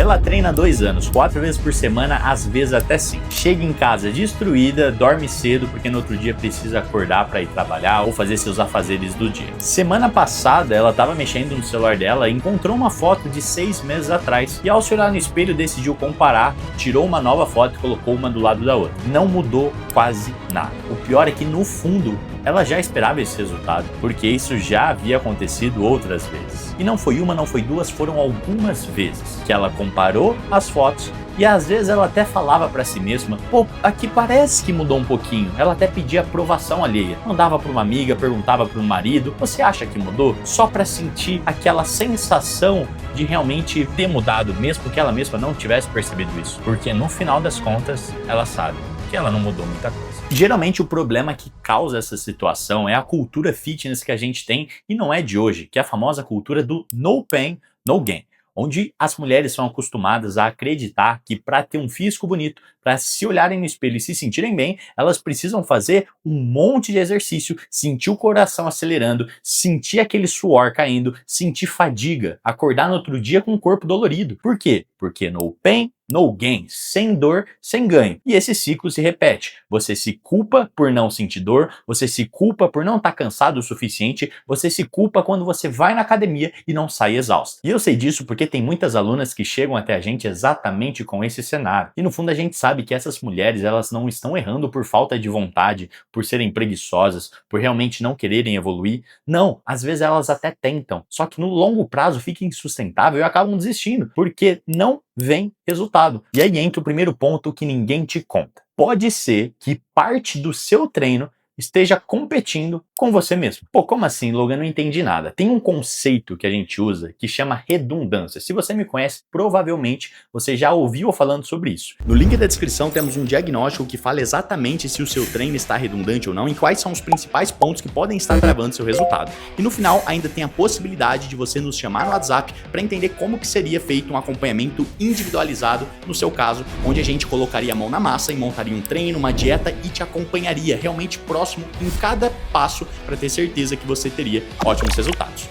Ela treina há 2 anos, 4 vezes por semana, às vezes até 5. Chega em casa destruída, dorme cedo porque no outro dia precisa acordar para ir trabalhar ou fazer seus afazeres do dia. Semana passada, ela estava mexendo no celular dela e encontrou uma foto de 6 meses atrás. E ao se olhar no espelho, decidiu comparar, tirou uma nova foto e colocou uma do lado da outra. Não mudou quase nada. O pior é que no fundo, ela já esperava esse resultado, porque isso já havia acontecido outras vezes. E não foi uma, não foi duas, foram algumas vezes que ela comparou as fotos e às vezes ela até falava pra si mesma, pô, aqui parece que mudou um pouquinho. Ela até pedia aprovação alheia. Mandava pra uma amiga, perguntava pro marido, você acha que mudou? Só pra sentir aquela sensação de realmente ter mudado, mesmo que ela mesma não tivesse percebido isso. Porque no final das contas, ela sabe que ela não mudou muita coisa. Geralmente o problema que causa essa situação é a cultura fitness que a gente tem, e não é de hoje, que é a famosa cultura do no pain, no gain, onde as mulheres são acostumadas a acreditar que para ter um físico bonito, para se olharem no espelho e se sentirem bem, elas precisam fazer um monte de exercício, sentir o coração acelerando, sentir aquele suor caindo, sentir fadiga, acordar no outro dia com o corpo dolorido. Por quê? Porque no pain, no gain, sem dor, sem ganho. E esse ciclo se repete. Você se culpa por não sentir dor, você se culpa por não estar cansado o suficiente, você se culpa quando você vai na academia e não sai exausto. E eu sei disso porque tem muitas alunas que chegam até a gente exatamente com esse cenário. E no fundo a gente sabe que essas mulheres, elas não estão errando por falta de vontade, por serem preguiçosas, por realmente não quererem evoluir. Não, às vezes elas até tentam, só que no longo prazo fica insustentável e acabam desistindo, porque não vem resultado. E aí entra o primeiro ponto que ninguém te conta. Pode ser que parte do seu treino esteja competindo com você mesmo. Pô, como assim, Logan? Não entendi nada. Tem um conceito que a gente usa que chama redundância. Se você me conhece, provavelmente você já ouviu falando sobre isso. No link da descrição temos um diagnóstico que fala exatamente se o seu treino está redundante ou não e quais são os principais pontos que podem estar travando seu resultado. E no final ainda tem a possibilidade de você nos chamar no WhatsApp para entender como que seria feito um acompanhamento individualizado no seu caso, onde a gente colocaria a mão na massa e montaria um treino, uma dieta e te acompanharia realmente próximo em cada passo para ter certeza que você teria ótimos resultados.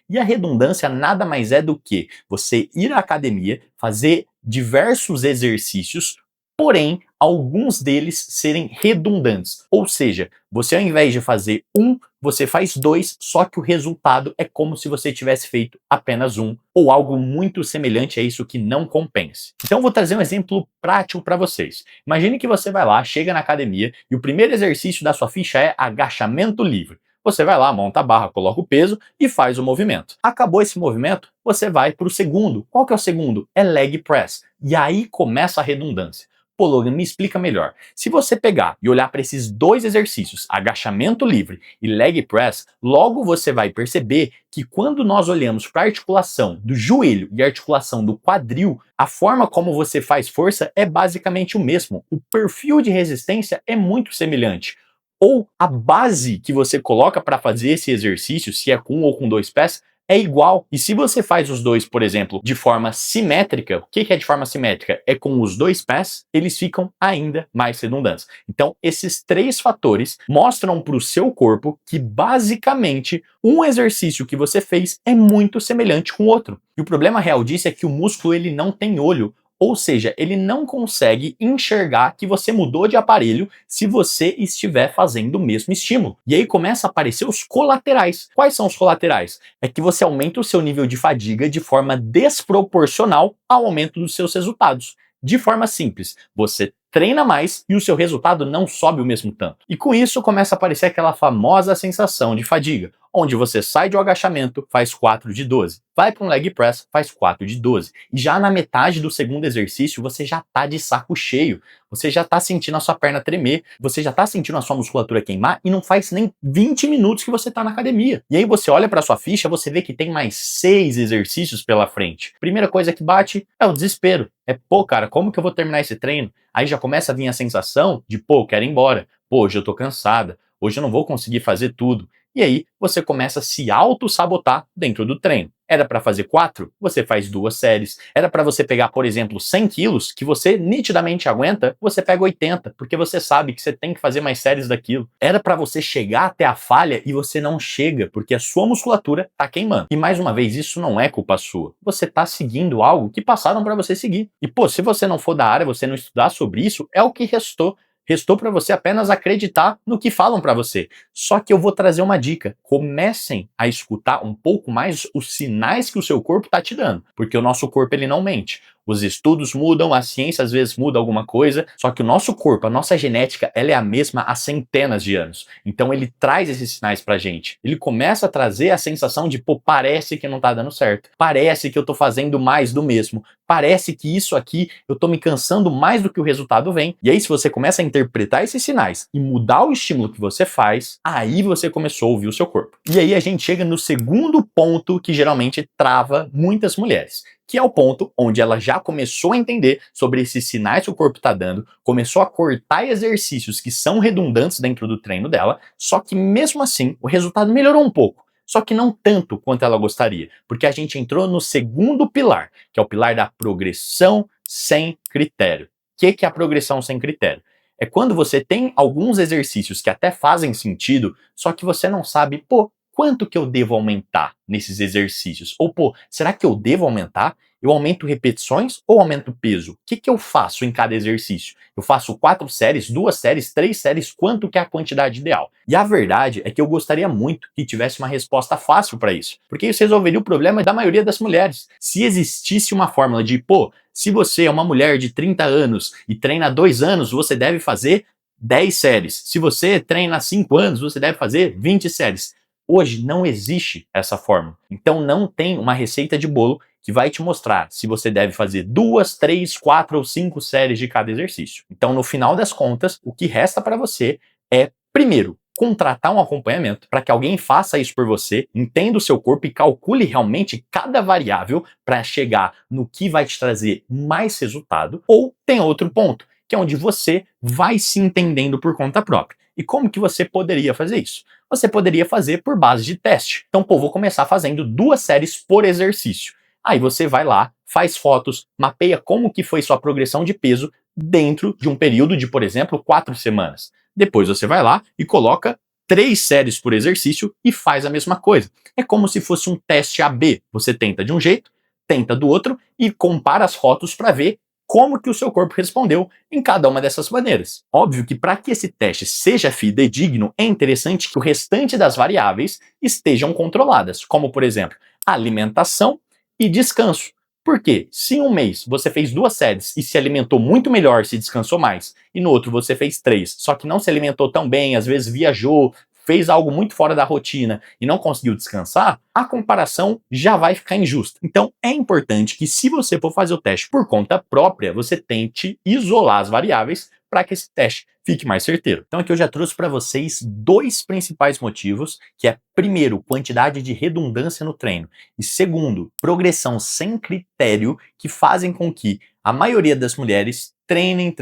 E a redundância nada mais é do que você ir à academia, fazer diversos exercícios, porém alguns deles serem redundantes. Ou seja, você ao invés de fazer um, você faz 2, só que o resultado é como se você tivesse feito apenas um, ou algo muito semelhante a isso que não compense. Então eu vou trazer um exemplo prático para vocês. Imagine que você vai lá, chega na academia e o primeiro exercício da sua ficha é agachamento livre. Você vai lá, monta a barra, coloca o peso e faz o movimento. Acabou esse movimento, você vai para o segundo. Qual que é o segundo? É leg press. E aí começa a redundância. Pô, Logan, me explica melhor. Se você pegar e olhar para esses 2 exercícios, agachamento livre e leg press, logo você vai perceber que quando nós olhamos para a articulação do joelho e a articulação do quadril, a forma como você faz força é basicamente o mesmo. O perfil de resistência é muito semelhante. Ou a base que você coloca para fazer esse exercício, se é com um ou com 2 pés, é igual. E se você faz os dois, por exemplo, de forma simétrica, o que é de forma simétrica? É com os 2 pés, eles ficam ainda mais redundantes. Então, esses 3 fatores mostram para o seu corpo que, basicamente, um exercício que você fez é muito semelhante com o outro. E o problema real disso é que o músculo ele não tem olho. Ou seja, ele não consegue enxergar que você mudou de aparelho se você estiver fazendo o mesmo estímulo. E aí começa a aparecer os colaterais. Quais são os colaterais? É que você aumenta o seu nível de fadiga de forma desproporcional ao aumento dos seus resultados. De forma simples, você treina mais e o seu resultado não sobe o mesmo tanto. E com isso começa a aparecer aquela famosa sensação de fadiga, onde você sai de um agachamento, faz 4 de 12, vai para um leg press, faz 4 de 12. E já na metade do segundo exercício, você já tá de saco cheio, você já tá sentindo a sua perna tremer, você já tá sentindo a sua musculatura queimar e não faz nem 20 minutos que você tá na academia. E aí você olha para sua ficha, você vê que tem mais 6 exercícios pela frente. Primeira coisa que bate é o desespero. É, pô, cara, como que eu vou terminar esse treino? Aí já começa a vir a sensação de, pô, eu quero ir embora. Pô, hoje eu tô cansada. Hoje eu não vou conseguir fazer tudo. E aí você começa a se auto-sabotar dentro do treino. Era para fazer 4? Você faz 2 séries. Era para você pegar, por exemplo, 100 quilos, que você nitidamente aguenta, você pega 80, porque você sabe que você tem que fazer mais séries daquilo. Era para você chegar até a falha e você não chega, porque a sua musculatura tá queimando. E mais uma vez, isso não é culpa sua. Você tá seguindo algo que passaram para você seguir. E pô, se você não for da área, você não estudar sobre isso, é o que restou. Restou para você apenas acreditar no que falam para você. Só que eu vou trazer uma dica. Comecem a escutar um pouco mais os sinais que o seu corpo está te dando. Porque o nosso corpo ele não mente. Os estudos mudam, a ciência às vezes muda alguma coisa, só que o nosso corpo, a nossa genética, ela é a mesma há centenas de anos. Então ele traz esses sinais pra gente. Ele começa a trazer a sensação de, pô, parece que não tá dando certo. Parece que eu tô fazendo mais do mesmo. Parece que isso aqui eu tô me cansando mais do que o resultado vem. E aí se você começa a interpretar esses sinais e mudar o estímulo que você faz, aí você começou a ouvir o seu corpo. E aí a gente chega no segundo ponto que geralmente trava muitas mulheres, que é o ponto onde ela já começou a entender sobre esses sinais que o corpo está dando, começou a cortar exercícios que são redundantes dentro do treino dela, só que mesmo assim o resultado melhorou um pouco. Só que não tanto quanto ela gostaria, porque a gente entrou no segundo pilar, que é o pilar da progressão sem critério. O que é a progressão sem critério? É quando você tem alguns exercícios que até fazem sentido, só que você não sabe, pô, quanto que eu devo aumentar nesses exercícios? Ou, pô, será que eu devo aumentar? Eu aumento repetições ou aumento peso? O que eu faço em cada exercício? Eu faço 4 séries, 2 séries, 3 séries, quanto que é a quantidade ideal? E a verdade é que eu gostaria muito que tivesse uma resposta fácil para isso, porque isso resolveria o problema da maioria das mulheres. Se existisse uma fórmula de, pô, se você é uma mulher de 30 anos e treina há 2 anos, você deve fazer 10 séries. Se você treina há 5 anos, você deve fazer 20 séries. Hoje não existe essa fórmula. Então não tem uma receita de bolo que vai te mostrar se você deve fazer 2, 3, 4 ou 5 séries de cada exercício. Então, no final das contas, o que resta para você é, primeiro, contratar um acompanhamento para que alguém faça isso por você, entenda o seu corpo e calcule realmente cada variável para chegar no que vai te trazer mais resultado. Ou tem outro ponto, que é onde você vai se entendendo por conta própria. E como que você poderia fazer isso? Você poderia fazer por base de teste. Então, pô, vou começar fazendo 2 séries por exercício. Aí você vai lá, faz fotos, mapeia como que foi sua progressão de peso dentro de um período de, por exemplo, 4 semanas. Depois você vai lá e coloca 3 séries por exercício e faz a mesma coisa. É como se fosse um teste AB. Você tenta de um jeito, tenta do outro e compara as fotos para ver como que o seu corpo respondeu em cada uma dessas maneiras. Óbvio que para que esse teste seja fidedigno, é interessante que o restante das variáveis estejam controladas, como por exemplo, alimentação e descanso. Por quê? Se em um mês você fez 2 séries e se alimentou muito melhor, se descansou mais, e no outro você fez 3, só que não se alimentou tão bem, às vezes viajou, fez algo muito fora da rotina e não conseguiu descansar, a comparação já vai ficar injusta. Então é importante que, se você for fazer o teste por conta própria, você tente isolar as variáveis para que esse teste fique mais certeiro. Então aqui eu já trouxe para vocês 2 principais motivos, que é, primeiro, quantidade de redundância no treino, e segundo, progressão sem critério, que fazem com que a maioria das mulheres treinem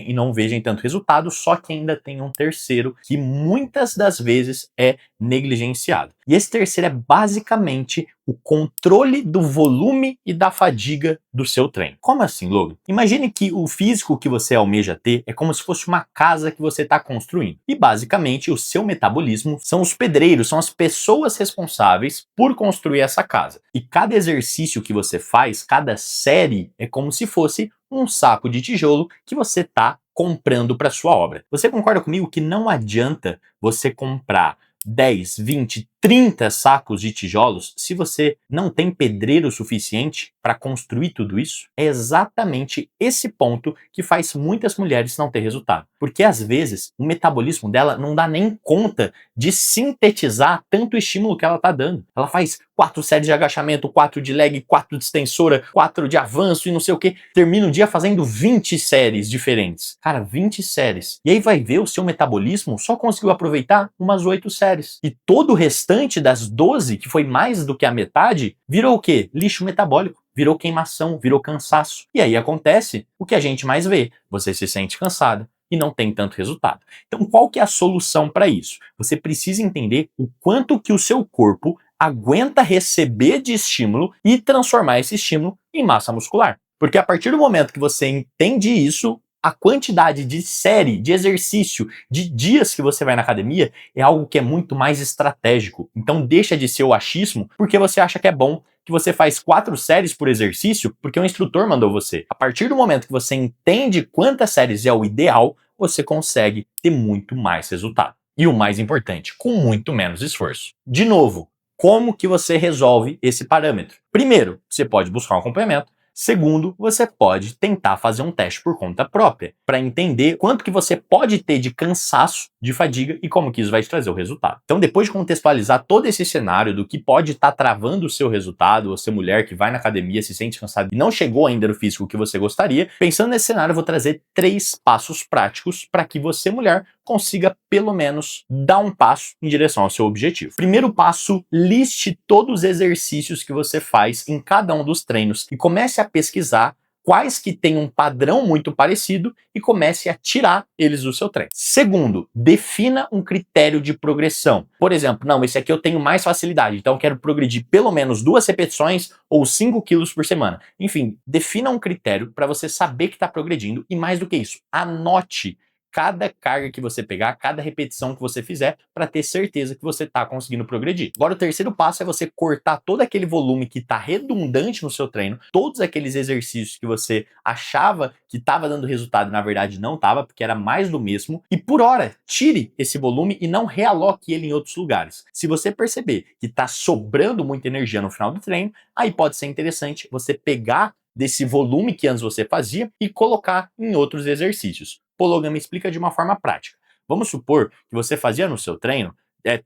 e não vejam tanto resultado, só que ainda tem um terceiro que muitas das vezes é negligenciado. E esse terceiro é basicamente o controle do volume e da fadiga do seu treino. Como assim, Logan? Imagine que o físico que você almeja ter é como se fosse uma casa que você está construindo. E basicamente o seu metabolismo são os pedreiros, são as pessoas responsáveis por construir essa casa. E cada exercício que você faz, cada série, é como se fosse um saco de tijolo que você está comprando para sua obra. Você concorda comigo que não adianta você comprar 10, 20, 30 sacos de tijolos se você não tem pedreiro suficiente para construir tudo isso? É exatamente esse ponto que faz muitas mulheres não ter resultado. Porque às vezes o metabolismo dela não dá nem conta de sintetizar tanto estímulo que ela está dando. Ela faz 4 séries de agachamento, 4 de leg, 4 de extensora, 4 de avanço e não sei o que. Termina o dia fazendo 20 séries diferentes. Cara, 20 séries. E aí vai ver, o seu metabolismo só conseguiu aproveitar umas 8 séries. E todo o restante das 12, que foi mais do que a metade, virou o quê? Lixo metabólico. Virou queimação, virou cansaço. E aí acontece o que a gente mais vê. Você se sente cansada, e não tem tanto resultado. Então, qual que é a solução para isso? Você precisa entender o quanto que o seu corpo aguenta receber de estímulo e transformar esse estímulo em massa muscular. Porque a partir do momento que você entende isso, a quantidade de série, de exercício, de dias que você vai na academia é algo que é muito mais estratégico. Então deixa de ser o achismo porque você acha que é bom, que você faz 4 séries por exercício porque o instrutor mandou você. A partir do momento que você entende quantas séries é o ideal, você consegue ter muito mais resultado. E o mais importante, com muito menos esforço. De novo, como que você resolve esse parâmetro? Primeiro, você pode buscar um acompanhamento. Segundo, você pode tentar fazer um teste por conta própria, para entender quanto que você pode ter de cansaço, de fadiga e como que isso vai te trazer o resultado. Então, depois de contextualizar todo esse cenário do que pode estar travando o seu resultado, você mulher que vai na academia, se sente cansada e não chegou ainda no físico que você gostaria, pensando nesse cenário, eu vou trazer 3 passos práticos para que você, mulher, consiga pelo menos dar um passo em direção ao seu objetivo. Primeiro passo, liste todos os exercícios que você faz em cada um dos treinos e comece a pesquisar quais que têm um padrão muito parecido e comece a tirar eles do seu treino. Segundo, defina um critério de progressão. Por exemplo, não, esse aqui eu tenho mais facilidade, então eu quero progredir pelo menos 2 repetições ou 5 quilos por semana. Enfim, defina um critério para você saber que está progredindo e mais do que isso, anote cada carga que você pegar, cada repetição que você fizer, para ter certeza que você está conseguindo progredir. Agora, o terceiro passo é você cortar todo aquele volume que está redundante no seu treino, todos aqueles exercícios que você achava que estava dando resultado e na verdade não estava, porque era mais do mesmo, e por hora, tire esse volume e não realoque ele em outros lugares. Se você perceber que está sobrando muita energia no final do treino, aí pode ser interessante você pegar desse volume que antes você fazia e colocar em outros exercícios. Pô, Logan, me explica de uma forma prática. Vamos supor que você fazia no seu treino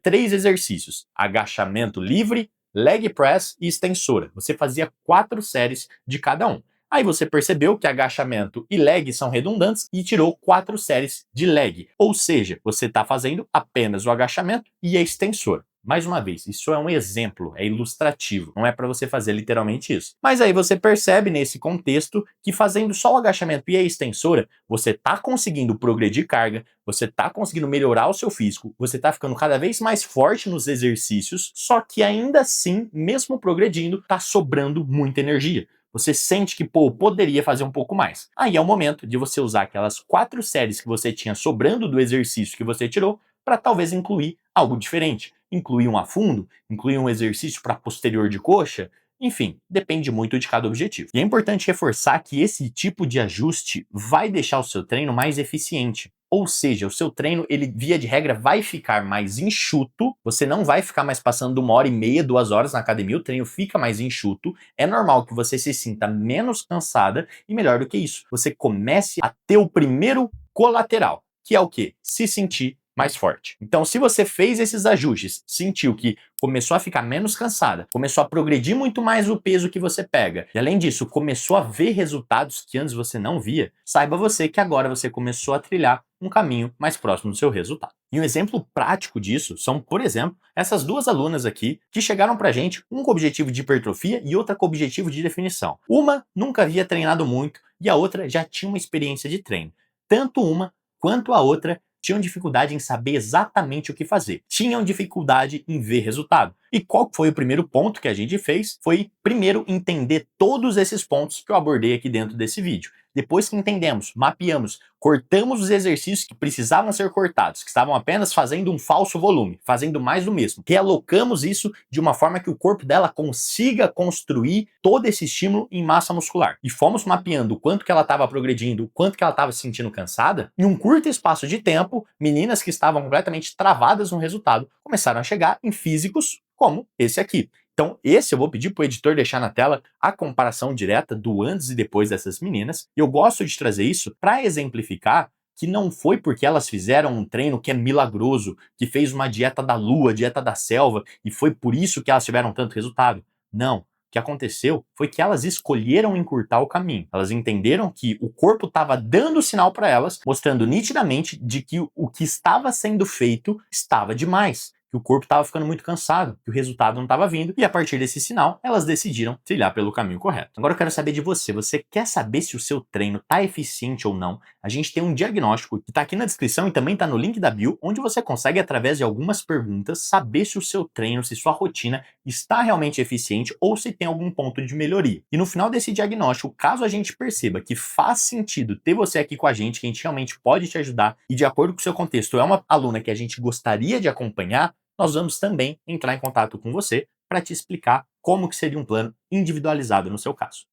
3 exercícios: agachamento livre, leg press e extensora. Você fazia 4 séries de cada um. Aí você percebeu que agachamento e leg são redundantes e tirou 4 séries de leg. Ou seja, você está fazendo apenas o agachamento e a extensora. Mais uma vez, isso é um exemplo, é ilustrativo, não é para você fazer literalmente isso. Mas aí você percebe nesse contexto que fazendo só o agachamento e a extensora, você está conseguindo progredir carga, você está conseguindo melhorar o seu físico, você está ficando cada vez mais forte nos exercícios, só que ainda assim, mesmo progredindo, está sobrando muita energia. Você sente que, pô, poderia fazer um pouco mais. Aí é o momento de você usar aquelas 4 séries que você tinha sobrando do exercício que você tirou para talvez incluir algo diferente. Incluir um afundo, incluir um exercício para posterior de coxa, enfim, depende muito de cada objetivo. E é importante reforçar que esse tipo de ajuste vai deixar o seu treino mais eficiente. Ou seja, o seu treino, ele via de regra vai ficar mais enxuto, você não vai ficar mais passando 1h30, 2 horas na academia, o treino fica mais enxuto, é normal que você se sinta menos cansada e melhor do que isso, você comece a ter o primeiro colateral, que é o quê? Se sentir mais forte. Então, se você fez esses ajustes, sentiu que começou a ficar menos cansada, começou a progredir muito mais o peso que você pega, e além disso, começou a ver resultados que antes você não via, saiba você que agora você começou a trilhar um caminho mais próximo do seu resultado. E um exemplo prático disso são, por exemplo, essas 2 alunas aqui que chegaram pra gente, um com objetivo de hipertrofia e outra com objetivo de definição. Uma nunca havia treinado muito e a outra já tinha uma experiência de treino. Tanto uma quanto a outra tinham dificuldade em saber exatamente o que fazer, tinham dificuldade em ver resultado. E qual foi o primeiro ponto que a gente fez? Foi primeiro entender todos esses pontos que eu abordei aqui dentro desse vídeo. Depois que entendemos, mapeamos, cortamos os exercícios que precisavam ser cortados, que estavam apenas fazendo um falso volume, fazendo mais do mesmo, realocamos isso de uma forma que o corpo dela consiga construir todo esse estímulo em massa muscular. E fomos mapeando o quanto que ela estava progredindo, o quanto que ela estava se sentindo cansada. Em um curto espaço de tempo, meninas que estavam completamente travadas no resultado começaram a chegar em físicos como esse aqui. Então, esse eu vou pedir para o editor deixar na tela a comparação direta do antes e depois dessas meninas. E eu gosto de trazer isso para exemplificar que não foi porque elas fizeram um treino que é milagroso, que fez uma dieta da lua, dieta da selva, e foi por isso que elas tiveram tanto resultado. Não. O que aconteceu foi que elas escolheram encurtar o caminho. Elas entenderam que o corpo estava dando sinal para elas, mostrando nitidamente de que o que estava sendo feito estava demais. que o corpo estava ficando muito cansado, que o resultado não estava vindo, e a partir desse sinal, elas decidiram trilhar pelo caminho correto. Agora eu quero saber de você, você quer saber se o seu treino está eficiente ou não? A gente tem um diagnóstico que está aqui na descrição e também está no link da bio, onde você consegue, através de algumas perguntas, saber se o seu treino, se sua rotina está realmente eficiente ou se tem algum ponto de melhoria. E no final desse diagnóstico, caso a gente perceba que faz sentido ter você aqui com a gente, que a gente realmente pode te ajudar e de acordo com o seu contexto é uma aluna que a gente gostaria de acompanhar, nós vamos também entrar em contato com você para te explicar como que seria um plano individualizado no seu caso.